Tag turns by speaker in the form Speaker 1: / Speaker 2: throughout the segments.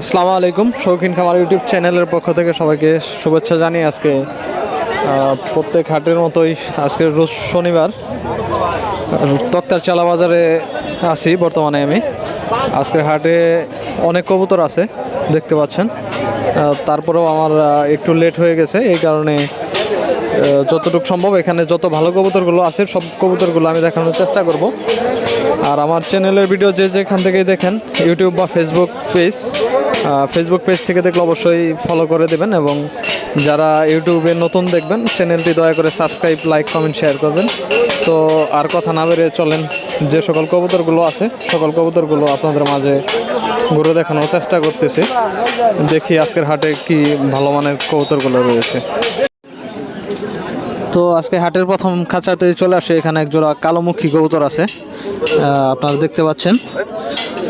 Speaker 1: আসসালামু আলাইকুম, শৌখিন খামার ইউটিউব চ্যানেলের পক্ষ থেকে সবাইকে শুভেচ্ছা জানিয়ে আজকে প্রত্যেক হাটের মতোই আজকে রোজ শনিবার তক্তার চালা বাজারে আছি বর্তমানে আমি। আজকের হাটে অনেক কবুতর আছে দেখতে পাচ্ছেন, তারপরেও আমার একটু লেট হয়ে গেছে, এই কারণে যতটুকু সম্ভব এখানে যত ভালো কবুতরগুলো আছে সব কবুতরগুলো আমি দেখানোর চেষ্টা করব। আর আমার চ্যানেলের ভিডিও যে যেখান থেকেই দেখেন, ইউটিউব বা ফেসবুক পেজ থেকে দেখলে অবশ্যই ফলো করে দেবেন, এবং যারা ইউটিউবে নতুন দেখবেন চ্যানেলটি দয়া করে সাবস্ক্রাইব, লাইক, কমেন্ট, শেয়ার করবেন। তো আর কথা না বেরিয়ে চলেন, যে সকল কবুতরগুলো আছে সকল কবুতরগুলো আপনাদের মাঝে ঘুরে দেখানোর চেষ্টা করতেছি। দেখি আজকের হাটে কি ভালো মানের কবুতরগুলো রয়েছে। তো আজকে হাটের প্রথম খাঁচাতে চলে আসে, এখানে এক জোড়া কালোমুখী কবুতর আছে, আপনারা দেখতে পাচ্ছেন।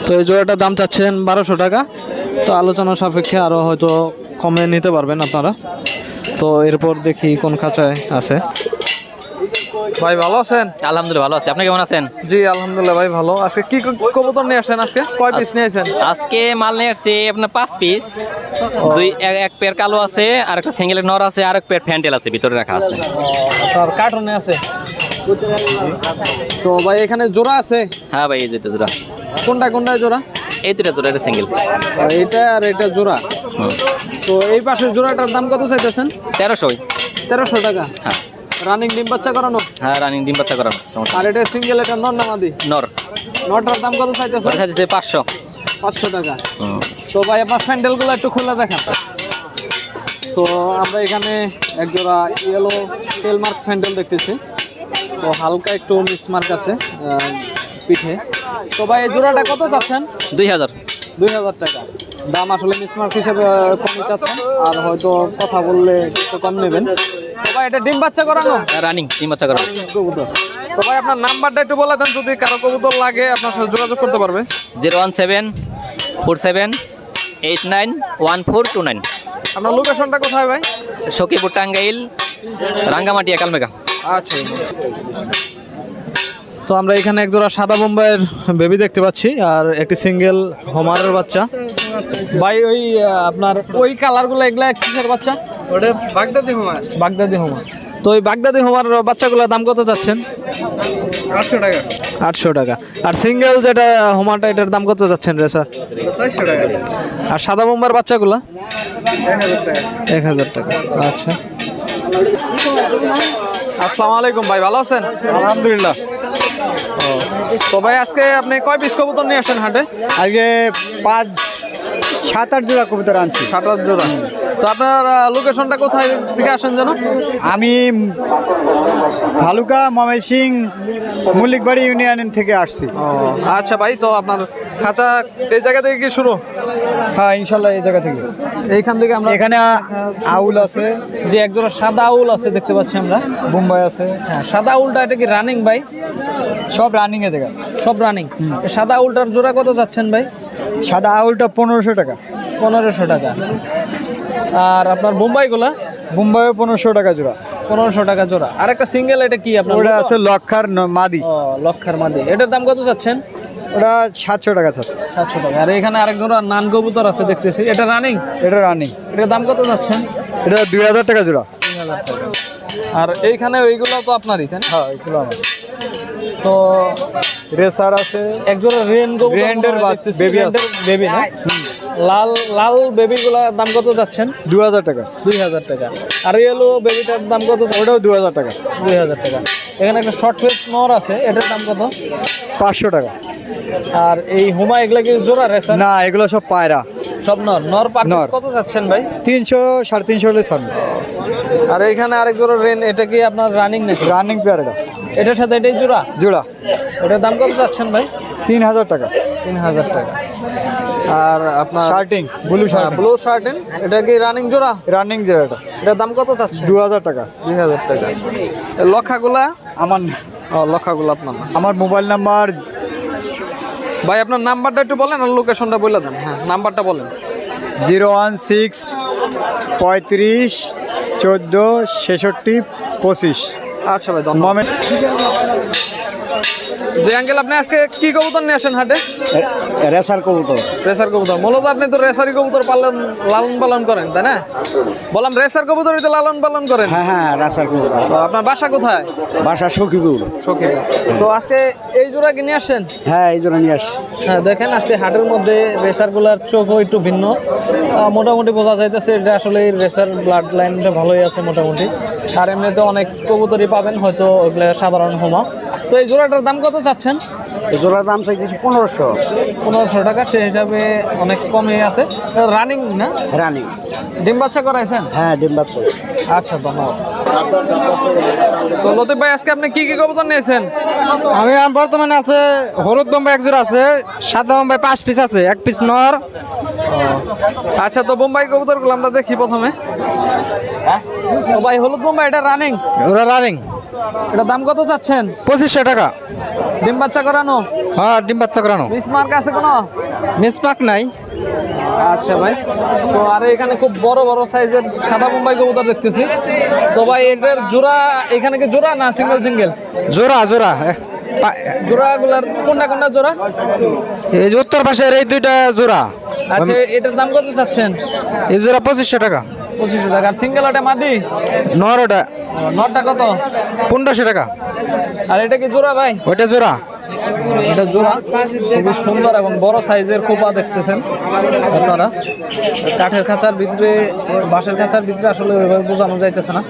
Speaker 1: তো এই জোড়াটার দাম চাচ্ছেন 1200 টাকা। তো আলোচনা সাপেক্ষে আরও হয়তো কমে নিতে পারবেন আপনারা। তো এরপর দেখি কোন খাঁচায় আছে। ভাই ভালো আছেন?
Speaker 2: আলহামদুলিল্লাহ ভালো আছি, আপনি কেমন আছেন?
Speaker 1: জি আলহামদুলিল্লাহ ভাই ভালো। আজকে কি কবুতর নিয়ে আসেন? আজকে কয় পিস নিয়ে আসেন?
Speaker 2: আজকে মাল নিয়ে আসছি আপনার 5 পিস। এক পেয়ার কালো আছে, আর একটা সিঙ্গেলের নর আছে, আর এক পেয়ার ফ্যান্টেল আছে ভিতরে রাখা আছে।
Speaker 1: আর কার্টুনে আছে। তো ভাই এখানে জোড়া আছে?
Speaker 2: হ্যাঁ ভাই, এই দুটো জোড়া।
Speaker 1: কোনটা জোড়া?
Speaker 2: এই দুটো জোড়া, এটা সিঙ্গেল।
Speaker 1: এটা আর এটা জোড়া। তো এই পাশের জোড়াটার দাম কত চাইতেছেন? 1300 টাকা।
Speaker 2: হ্যাঁ।
Speaker 1: রানিং ডিম বাচ্চা করানো?
Speaker 2: হ্যাঁ, রানিং ডিম বাচ্চা করানো।
Speaker 1: আর এটা সিঙ্গেল, এটা নর না মাদি? নরটার দাম কত চাইতেছেন? 500 টাকা। তো ভাই আপনার স্যান্ডেলগুলো একটু খুলে দেখান। তো আমরা এখানে এক জোড়া ইয়েলো টেলমার্ক স্যান্ডেল দেখতেছি। তো হালকা একটু মিসমার্ক আছে পিঠে। তো ভাই এই জোড়াটা কত চাচ্ছেন? 2000 টাকা। দাম আসলে মিসমার্ক হিসেবে কমই চাচ্ছেন, আর হয়তো কথা বললে একটু কম নেবেন। তো ভাই এটা ডিম বাচ্চা করানো?
Speaker 2: রানিং ডিম বাচ্চা করানো
Speaker 1: কবুতর। তো ভাই আপনার নাম্বারটা একটু বলে দেন, যদি কারো কবুতর লাগে আপনার সাথে যোগাযোগ করতে পারবে।
Speaker 2: 01747891429।
Speaker 1: আপনার লোকেশনটা কোথায় ভাই?
Speaker 2: সখীপুর, টাঙ্গাইল, রাঙ্গামাটি, একালমেঘা।
Speaker 1: আচ্ছা। তো আমরা এখানে এক জোড়া সাদা বোম্বাইয়ের বেবি দেখতে পাচ্ছি, আর একটি সিঙ্গেল হোমারের বাচ্চা। ভাই ওই আপনার ওই কালারগুলো এগুলা কিসের বাচ্চা?
Speaker 3: ওটা বাগদাদি হোমার।
Speaker 1: তো ওই বাগদাদি হোমার বাচ্চাগুলোর দাম কত চাচ্ছেন?
Speaker 3: 800 টাকা।
Speaker 1: 800 টাকা। আর সিঙ্গেল যেটা হোমারটা, এটার দাম কত চাচ্ছেন রে স্যার?
Speaker 3: 400 টাকা।
Speaker 1: আর সাদা বোম্বার বাচ্চাগুলো?
Speaker 3: 1000 টাকা।
Speaker 1: 1000 টাকা। আচ্ছা। আসসালামু আলাইকুম ভাই, ভালো আছেন?
Speaker 3: আলহামদুলিল্লাহ।
Speaker 1: তো ভাই আজকে আপনি কয় পিস কবুতর নিয়ে আসেন হাটে?
Speaker 3: আজকে 7-8 জোড়া কবুতর আনছি।
Speaker 1: 7-8 জোড়া। তো আপনার লোকেশনটা কোথায় থেকে আসেন যেন?
Speaker 3: আমি ভালুকা, ময়মনসিংহ, মল্লিকবাড়ি ইউনিয়ন থেকে আসছি।
Speaker 1: আচ্ছা ভাই, তো আপনার খাঁচা এই জায়গা থেকে কি শুরু?
Speaker 3: হ্যাঁ ইনশাল্লাহ এই জায়গা থেকে।
Speaker 1: এইখান থেকে আমরা
Speaker 3: এখানে আউল আছে,
Speaker 1: যে একজোড়া সাদা আউল আছে দেখতে পাচ্ছি আমরা।
Speaker 3: বোম্বাই আছে।
Speaker 1: হ্যাঁ, সাদা আউলটা এটা কি রানিং ভাই?
Speaker 3: সব রানিং এ জায়গা।
Speaker 1: সব রানিং। সাদা আউলটার জোড়া কত যাচ্ছেন ভাই?
Speaker 3: সাদা আউলটা 1500 টাকা।
Speaker 1: 1500 টাকা। আর আপনার বোম্বাইগুলা?
Speaker 3: বোম্বাইও 1500 টাকা জোড়া।
Speaker 1: 1500 টাকা জোড়া। আর একটা সিঙ্গেল, এটা কি আপনার?
Speaker 3: ওটা আছে লক্ষার মাদি।
Speaker 1: লক্ষার মাদি। এটার দাম কত যাচ্ছেন?
Speaker 3: ওটা 700 টাকা আছে।
Speaker 1: 700 টাকা। আর এখানে আরেক জোড়া নান কবুতর আছে দেখতেছি, এটা রানিং?
Speaker 3: এটা রানিং।
Speaker 1: এটার দাম কত যাচ্ছেন?
Speaker 3: এটা 2000 টাকা জোড়া।
Speaker 1: 3000 টাকা। আর এইখানে ওইগুলো তো আপনারই, তাই না?
Speaker 3: হ্যাঁ এগুলো আমার।
Speaker 1: তো
Speaker 3: রেসার আছে,
Speaker 1: এক জোড়া
Speaker 3: রেন্ডের
Speaker 1: বেবি আছে, বেবি না? লাল বেবিগুলোর দাম কত যাচ্ছেন?
Speaker 3: 2000 টাকা।
Speaker 1: 2000 টাকা। আর ইয়েলো বেবিটার দাম কত?
Speaker 3: ওটাও 2000 টাকা।
Speaker 1: 2000 টাকা। এখানে একটা শর্ট ফেস নর আছে, এটার দাম কত?
Speaker 3: 500 টাকা।
Speaker 1: আর এই হুমা এগুলা কি জোড়া রেসার?
Speaker 3: না এগুলো সব পায়রা।
Speaker 1: সব নর পার পিস কত যাচ্ছেন ভাই?
Speaker 3: 300 350 হলে ছাড়বে।
Speaker 1: আর এখানে আরেক জোড়া রেন, এটা কি আপনার রানিং নাকি?
Speaker 3: রানিং পেয়ার এটা।
Speaker 1: এটার সাথে এটাই জোড়া?
Speaker 3: জোড়া
Speaker 1: এটার দাম কত চাচ্ছেন ভাই?
Speaker 3: 3000 টাকা।
Speaker 1: 3000 টাকা। আর আপনার
Speaker 3: শার্টিং ব্লু শার্ট,
Speaker 1: ব্লু শার্টেন, এটা কি রানিং জোড়া?
Speaker 3: রানিং জোড়াটা
Speaker 1: এটার দাম কত চাচ্ছেন?
Speaker 3: 2000 টাকা।
Speaker 1: 2000 টাকা। লক্ষাগুলা?
Speaker 3: আমার
Speaker 1: ও, লক্ষাগুলা আপনার না।
Speaker 3: আমার মোবাইল নাম্বার
Speaker 1: ভাই আপনার নাম্বারটা একটু বলেন আর লোকেশনটা বলে দেন। হ্যাঁ, নাম্বারটা বলেন।
Speaker 3: 016 35 14 66 25।
Speaker 1: আচ্ছা ভাই, ধন্যবাদ। যে আঙ্কেল, আপনি আজকে কি কবুতর নিয়ে আসেন হাটে?
Speaker 3: রেসার কবুতর।
Speaker 1: রেসার কবুতর। মূলত আপনি তো রেসারি কবুতর লালন পালন করেন, তাই না? বললাম রেসার কবুতরই তো লালন পালন করেন।
Speaker 3: হ্যাঁ হ্যাঁ, রেসার কবুতর।
Speaker 1: তো আপনার বাসা কোথায়?
Speaker 3: বাসা সখীপুর।
Speaker 1: সখীপুর। তো আজকে এই জোড়া কি নিয়ে আসছেন?
Speaker 3: হ্যাঁ, এই জন্য নিয়ে আসি।
Speaker 1: হ্যাঁ, দেখেন আজকে হাটের মধ্যে রেসারগুলার চোখও একটু ভিন্ন। মোটামুটি বোঝা যাইতেছে এটা আসলে রেসার ব্লাড লাইনটা ভালোই আছে মোটামুটি। আর এমনিতে অনেক কবুতরই পাবেন, হয়তো ওগুলো সাধারণ হোমা। তো এই জোড়াটার দাম কত চাচ্ছেন?
Speaker 3: এই জোড়ার দাম চাইতেছি 1500।
Speaker 1: 1500 টাকা, সে হিসাবে অনেক কমে আছে। রানিং না?
Speaker 3: রানিং।
Speaker 1: ডিম বাচ্চা করাইছেন?
Speaker 3: হ্যাঁ, ডিম বাচ্চা।
Speaker 1: আচ্ছা, ধন্যবাদ। তো লতিফ ভাই, আজকে আপনি কি কি কবুতর নিয়েছেন?
Speaker 4: আমি বর্তমানে আছে হলুদ বোম্বাই এক জোড়া আছে, সাদা বোম্বাই 5 পিস আছে, 1 পিস নর।
Speaker 1: আচ্ছা, তো বোম্বাই কবুতরগুলো আমরা দেখি প্রথমে। তো ভাই, হলুদ বোম্বাই এটা রানিং?
Speaker 4: ওরা রানিং।
Speaker 1: এটা দাম কত চাচ্ছেন?
Speaker 4: 2500 টাকা।
Speaker 1: ডিম বাচ্চা করানো?
Speaker 4: হ্যাঁ, ডিম বাচ্চা করানো।
Speaker 1: মিস মার্ক আছে কোনো?
Speaker 4: মিসপাক নাই।
Speaker 1: আচ্ছা ভাই। তো আর এখানে খুব বড় বড় সাইজের সাদা বোম্বাই কবুতর দেখতেছি। তো ভাই, এটার জোড়া এখানে কি জোড়া না সিঙ্গেল সিঙ্গেল?
Speaker 4: জোড়া জোড়া।
Speaker 1: জোড়াগুলার কোনটা কোনটা জোড়া?
Speaker 4: এই যে উত্তর পাশের এই দুইটা জোড়া।
Speaker 1: আচ্ছা, এটার দাম কত চাচ্ছেন?
Speaker 4: এই জোড়া 2500 টাকা।
Speaker 1: 2500 টাকা। আর সিঙ্গেল ওটা মাদি?
Speaker 4: নর ওটা
Speaker 1: নটটা কত?
Speaker 4: 1500 টাকা।
Speaker 1: আর এটা কি জোড়া ভাই?
Speaker 4: ওইটা জোড়া।
Speaker 1: এটা জোড়া। খুবই সুন্দর এবং বড় সাইজের খোপা দেখতেছেন আপনারা। কাঠের খাঁচার ভিতরে, বাঁশের খাঁচার ভিতরে আসলে ওইভাবে বোঝানো যাইতেছে না।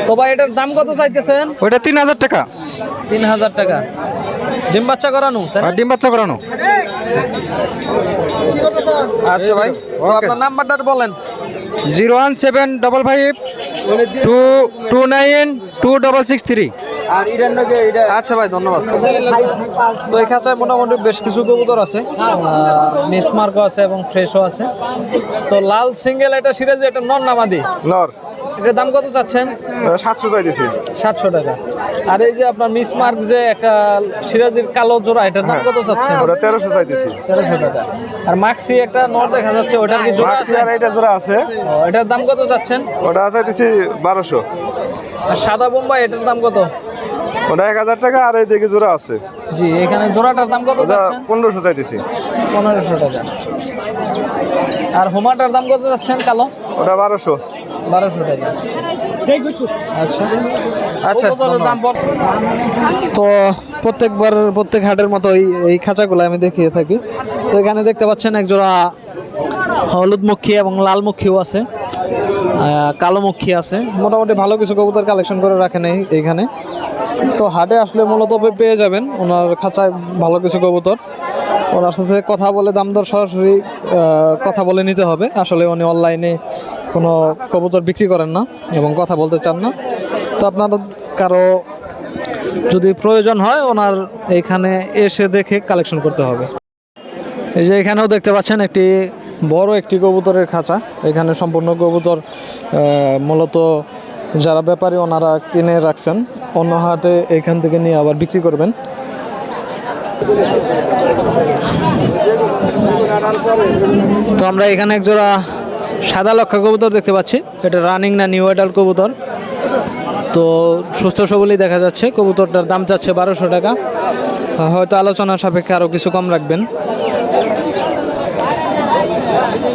Speaker 1: তো ভাই, এটার দাম কত চাইতেছেন?
Speaker 4: ওইটা 3000 টাকা।
Speaker 1: 3000 টাকা। ডিম বাচ্চা করানো, তাই না?
Speaker 4: আর ডিম বাচ্চা করানো।
Speaker 1: আচ্ছা ভাই, তো আপনার নাম্বারটা বলেন।
Speaker 4: 01755 229 2663।
Speaker 1: আচ্ছা ভাই, ধন্যবাদ। তো এই খাঁচায় মোটামুটি বেশ কিছু কবুতর আছে, মিসমার্কও আছে এবং ফ্রেশও আছে। তো লাল সিঙ্গেল এটা সিরাজি, এটা নর নামাদি?
Speaker 3: নর।
Speaker 1: এটার দাম কত চাচ্ছেন?
Speaker 3: 700 চাইতেছি।
Speaker 1: 700 টাকা। আর এই যে আপনার মিসমার্ক যে একটা সিরাজির কালো জোড়া, এটার দাম কত চাচ্ছেন?
Speaker 3: ওটা 1300 চাইতেছি।
Speaker 1: 1300 টাকা। আর মাক্সি একটা নর দেখা যাচ্ছে, ওটার কি জোড়া আছে?
Speaker 3: আর এটা জোড়া আছে।
Speaker 1: ও, এটার দাম কত চাচ্ছেন?
Speaker 3: ওটা চাইতেছি 1200।
Speaker 1: আর সাদা বোম্বাই এটার দাম কত?
Speaker 3: ওটা 1000 টাকা। আর এই দিকে জোড়া আছে।
Speaker 1: জি, এখানে জোড়াটার দাম কত
Speaker 3: ওটা
Speaker 1: চাচ্ছেন?
Speaker 3: 1500 চাইতেছি।
Speaker 1: 1500 টাকা। আর হোমাটার দাম কত যাচ্ছেন কালো?
Speaker 3: ওটা 1200।
Speaker 1: 1200 টাকা। আচ্ছা আচ্ছা, দাম। তো প্রত্যেক হাটের মতো এই খাঁচাগুলো আমি দেখিয়ে থাকি। তো এখানে দেখতে পাচ্ছেন এক জোড়া হলুদ মুখী এবং লাল মুখীও আছে, কালো মুখী আছে। মোটামুটি ভালো কিছু কবুতর কালেকশন করে রাখেন এইখানে। তো হাটে আসলে মূলত পেয়ে যাবেন ওনার খাঁচায় ভালো কিছু কবুতর। ওনার সাথে কথা বলে দাম দর সরাসরি কথা বলে নিতে হবে। আসলে উনি অনলাইনে কোনো কবুতর বিক্রি করেন না এবং কথা বলতে চান না। তো আপনার কারো যদি প্রয়োজন হয় ওনার এইখানে এসে দেখে কালেকশন করতে হবে। এই যে এখানেও দেখতে পাচ্ছেন একটি বড় একটি কবুতরের খাঁচা। এখানে সম্পূর্ণ কবুতর মূলত যারা ব্যাপারী ওনারা কিনে রাখছেন, অন্য হাটে এখান থেকে নিয়ে আবার বিক্রি করবেন। তো আমরা এখানে এক জোড়া সাদা লক্ষা কবুতর দেখতে পাচ্ছি। এটা রানিং না নিউ অ্যাডাল্ট কবুতর। তো সুস্থ সবলই দেখা যাচ্ছে। কবুতরটার দাম চাচ্ছে 1200 টাকা। হয়তো আলোচনা সাপেক্ষে আরও কিছু কম রাখবেন।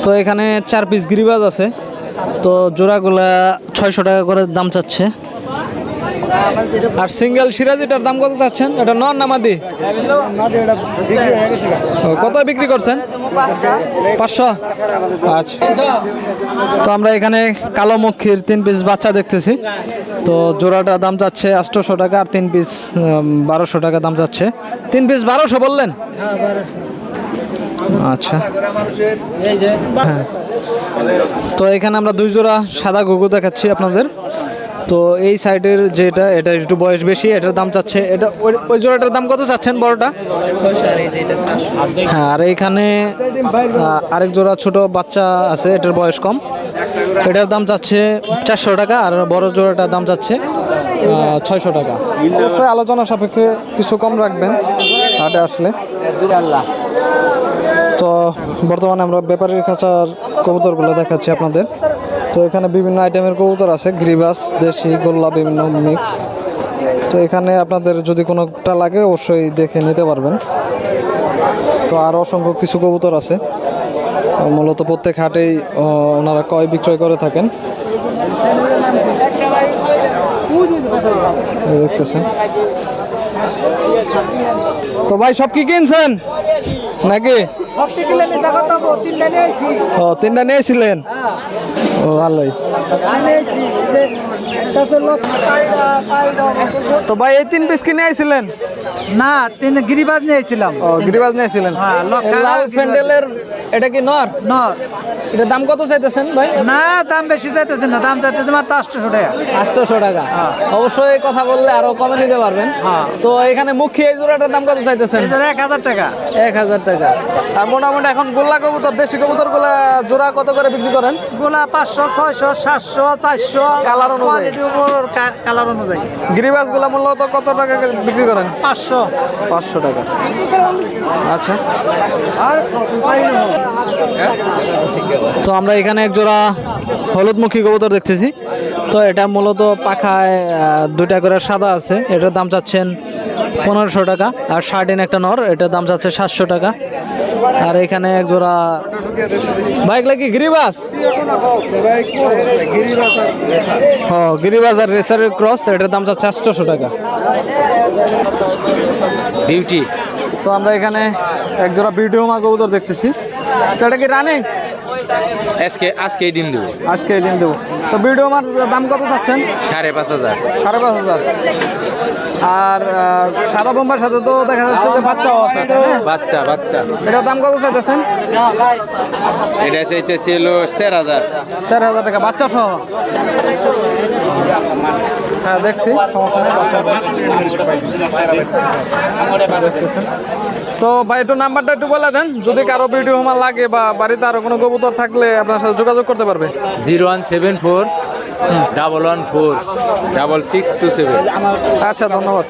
Speaker 1: তো এখানে 4 পিস গিরিবাজ আছে। তো জোড়াগুলা 600 টাকা করে দাম চাচ্ছে। আর সিঙ্গেল সিরাজিটার দাম কত চাচ্ছেন? এটা নর না মাদি? কত বিক্রি করছেন? 500। আচ্ছা, তো আমরা এখানে কালো মুখীর 3 পিস বাচ্চা দেখতেছি। তো জোড়াটার দাম চাচ্ছে 800 টাকা। আর 3 পিস 1200 টাকা দাম চাচ্ছে। 3 পিস 1200 বললেন? আচ্ছা, হ্যাঁ। তো এখানে আমরা 2 জোড়া সাদা ঘুঘু দেখাচ্ছি আপনাদের। তো এই সাইডের যেটা এটা একটু বয়স বেশি, এটার দাম চাচ্ছে, এটা ওই জোড়াটার দাম কত চাচ্ছেন বড়টা? হ্যাঁ, আর এইখানে আরেক জোড়া ছোট বাচ্চা আছে, এটার বয়স কম, এটার দাম চাচ্ছে 400 টাকা, আর বড় জোড়াটার দাম চাচ্ছে 600 টাকা। অবশ্যই আলোচনা সাপেক্ষে কিছু কম রাখবেন হাটে আসলে। তো বর্তমানে আমরা ব্যাপারীর খাঁচার কবুতরগুলো দেখাচ্ছি আপনাদের। তো এখানে বিভিন্ন আইটেমের কবুতর আছে, গ্রিবাস, দেশি, গোল্লা, বিভিন্ন মিক্স। তো এখানে আপনাদের যদি কোনোটা লাগে অবশ্যই দেখে নিতে পারবেন। তো আর অসংখ্য কিছু কবুতর আছে, মূলত প্রত্যেক হাটেই ওনারা ক্রয় বিক্রয় করে থাকেন। এই দেখতেছেন। তো ভাই সব কি কিনছেন নাকি? ও, 3টা নিয়েছিলেন? ও ভালোই। তো ভাই এই 3 পিস কিনে আইছিলেন?
Speaker 3: না, 3 গিরিবাজ নিয়েছিলাম।
Speaker 1: ও, গিরিবাজ নিয়েছিলেন।
Speaker 3: হ্যাঁ, লক্ষা
Speaker 1: লাল ফ্যান্ডেলের এটা কি নর?
Speaker 3: নর।
Speaker 1: এটা দাম কত চাইতেছেন ভাই?
Speaker 3: না, দাম বেশি চাইতেছে না, দাম চাইতেছে মাত্র 800 টাকা।
Speaker 1: 800 টাকা। অবশ্যই কথা বললে আরো কমে নিতে পারবেন। তো এখানে মুখী এই জোড়াটার দাম কত চাইতেছেন?
Speaker 3: 1000 টাকা।
Speaker 1: 1000 টাকা। আর মোটামুটি এখন গোল্লা কবুতর, দেশি কবুতর গুলা জোড়া কত করে বিক্রি করেন?
Speaker 3: গোলা 500, 600, 700, 400
Speaker 1: কালার অনুযায়ী।
Speaker 3: কোয়ালিটির উপর কালার অনুযায়ী।
Speaker 1: গিরিবাস গুলা মূলত কত টাকা বিক্রি করেন?
Speaker 3: 500।
Speaker 1: 500 টাকা। আচ্ছা, তো আমরা এখানে এক জোড়া হলুদমুখী কবুতর দেখতেছি। তো এটা মূলত পাখায় 2টা করে সাদা আছে, এটার দাম চাচ্ছেন 1500 টাকা। আর শার্টিন একটা নর, এটার দাম চাচ্ছে 700 টাকা। আর এখানে এক জোড়া বাইক লাগি গিরিবাস, গিরিবাস আর রেসারের ক্রস, এটার দাম চাচ্ছে 800 টাকা।
Speaker 2: বিউটি।
Speaker 1: তো আমরা এখানে এক জোড়া বিউটি হোমা কবুতর দেখতেছি। তো এটা কি রানিং?
Speaker 2: আজকে ডিম দেবো।
Speaker 1: আজকে দিন দেবো। তো বিউটি হোমার দাম কত চাচ্ছেন?
Speaker 2: 5,500।
Speaker 1: 5,500। আর সাদা বোম্বার সাথে তো দেখা যাচ্ছে যে বাচ্চাও আছে, তাই না?
Speaker 2: বাচ্চা
Speaker 1: এটার দাম কত চাইতেছেন?
Speaker 2: এটা চাইতেছিল 4,000।
Speaker 1: 4,000 টাকা বাচ্চা সহ। হ্যাঁ, দেখছি, সমস্যা নেই, বাচ্চা দেখতেছেন। তো ভাই একটু নাম্বারটা একটু বলে দেন, যদি কারো বিউটি হোমা লাগে বা বাড়িতে আরো কোনো কবুতর থাকলে আপনার সাথে যোগাযোগ করতে পারবে।
Speaker 2: 0174 114 6627।
Speaker 1: আচ্ছা, ধন্যবাদ।